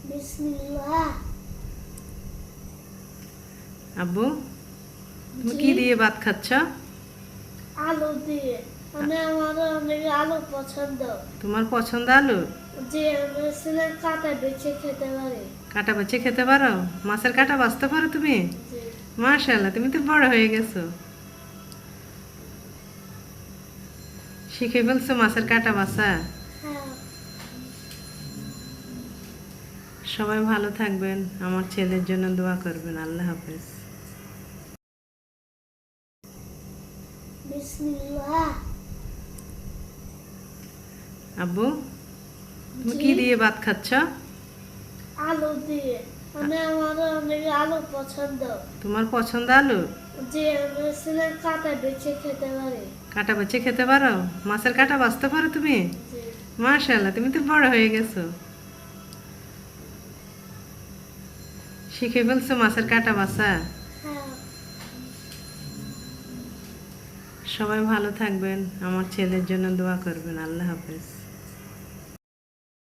বিসমিল্লাহ। আব্বু, তুমি কি দিয়ে ভাত খাচ্ছ? আলু দিয়ে। আমার অনেক আলু পছন্দ। তোমার পছন্দ আলু? যে আমি কাটা বেছে খেতে পারি। কাটা বাছে খেতে পারো? মাছের কাটা বাছতে পারো তুমি? জি। মাশাআল্লাহ, তুমি তো বড় হয়ে গেছো, শিখে ফেলছো মাছের কাটা বাছা। হ্যাঁ। সবাই ভালো থাকবেন, আমার ছেলের জন্য দোয়া করবেন। আল্লাহ হাফেজ। বিসমিল্লাহ। আব্বু, তুমি জি। কি দিয়ে ভাত খাচ্ছ? আলু দিয়ে। আমার অনেক আলু পছন্দ। তোমার পছন্দ আলু? যে আমি কাটা বেছে খেতে পারি। কাটা বাছে খেতে পারো? মাছের কাটা বাছতে পারো তুমি? জি। মাশাআল্লাহ, তুমি তো বড় হয়ে গেছো, শিখে ফেলছো মাছের কাটা বাছা। হ্যাঁ। সবাই ভালো থাকবেন, আমার ছেলের জন্য দোয়া করবেন। আল্লাহ হাফেজ।